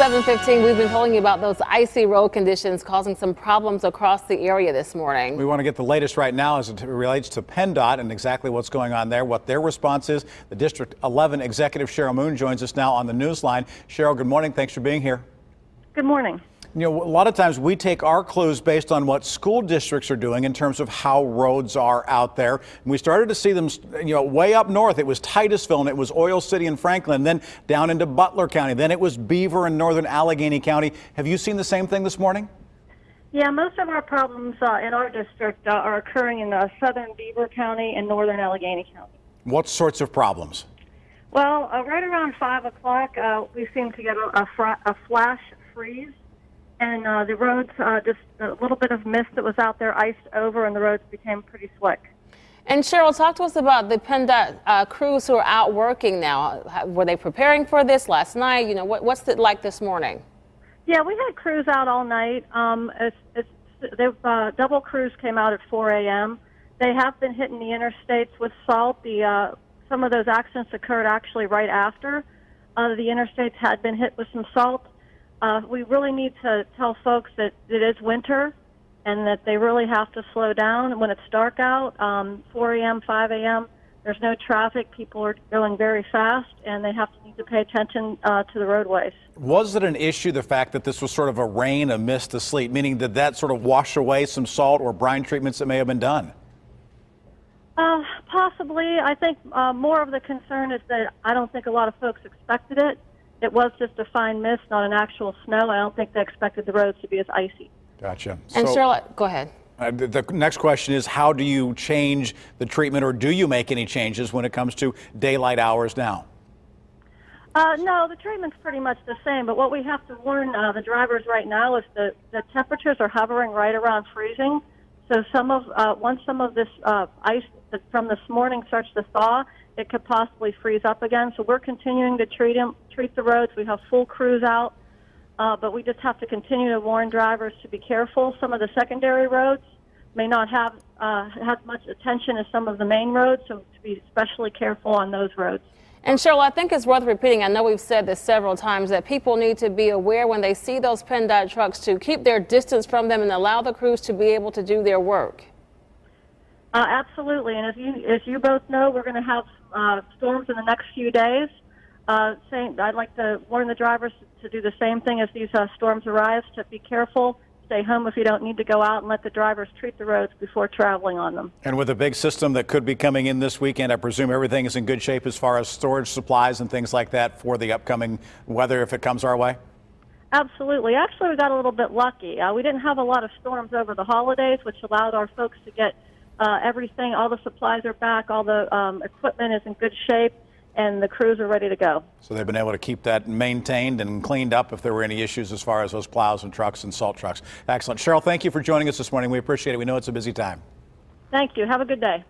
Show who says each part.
Speaker 1: 7:15, we've been telling you about those icy road conditions causing some problems across the area this morning.
Speaker 2: We want to get the latest right now as it relates to PennDOT and exactly what's going on there, what their response is. The District 11 Executive Cheryl Moon joins us now on the news line. Cheryl, good morning. Thanks for being here.
Speaker 3: Good morning.
Speaker 2: You know, a lot of times we take our clues based on what school districts are doing in terms of how roads are out there. And we started to see them, way up north. It was Titusville and it was Oil City and Franklin, then down into Butler County. Then it was Beaver and northern Allegheny County. Have you seen the same thing this morning?
Speaker 3: Yeah, most of our problems in our district are occurring in southern Beaver County and northern Allegheny County.
Speaker 2: What sorts of problems?
Speaker 3: Well, right around 5 o'clock, we seem to get a flash freeze. And the roads, just a little bit of mist that was out there iced over, and the roads became pretty slick.
Speaker 1: And Cheryl, talk to us about the PennDOT crews who are out working now. Were they preparing for this last night? You know, what's it like this morning? Yeah,
Speaker 3: we had crews out all night. Double crews came out at 4 a.m. They have been hitting the interstates with salt. Some of those accidents occurred actually right after the interstates had been hit with some salt. We really need to tell folks that it is winter and that they really have to slow down when it's dark out. 4 a.m., 5 a.m., there's no traffic. People are going very fast, and they need to pay attention to the roadways.
Speaker 2: Was it an issue, the fact that this was sort of a rain, a mist, a sleet, meaning did that sort of wash away some salt or brine treatments that may have been done?
Speaker 3: Possibly. I think more of the concern is that I don't think a lot of folks expected it. It was just a fine mist, not an actual snow. I don't think they expected the roads to be as icy.
Speaker 2: Gotcha.
Speaker 1: And so, Cheryl, go ahead.
Speaker 2: The next question is, how do you change the treatment, or do you make any changes when it comes to daylight hours now?
Speaker 3: No, the treatment's pretty much the same, but what we have to warn the drivers right now is that the temperatures are hovering right around freezing. So once some of this ice from this morning starts to thaw, it could possibly freeze up again. So we're continuing to treat the roads. We have full crews out, but we just have to continue to warn drivers to be careful. Some of the secondary roads may not have much attention as some of the main roads, so to be especially careful on those roads.
Speaker 1: And Cheryl, I think it's worth repeating, I know we've said this several times, that people need to be aware when they see those PennDOT trucks to keep their distance from them and allow the crews to be able to do their work.
Speaker 3: Absolutely, and as you both know, we're going to have storms in the next few days. I'd like to warn the drivers to do the same thing as these storms arise, to be careful, stay home if you don't need to go out, and let the drivers treat the roads before traveling on them. And
Speaker 2: with a big system that could be coming in this weekend, I presume everything is in good shape as far as storage supplies and things like that for the upcoming weather if it comes our way?
Speaker 3: Absolutely. Actually, we got a little bit lucky. We didn't have a lot of storms over the holidays, which allowed our folks to get everything. All the supplies are back, all the equipment is in good shape, and the crews are ready to go. So
Speaker 2: they've been able to keep that maintained and cleaned up if there were any issues as far as those plows and trucks and salt trucks. Excellent. Cheryl, thank you for joining us this morning. We appreciate it. We know it's a busy time.
Speaker 3: Thank you. Have a good day.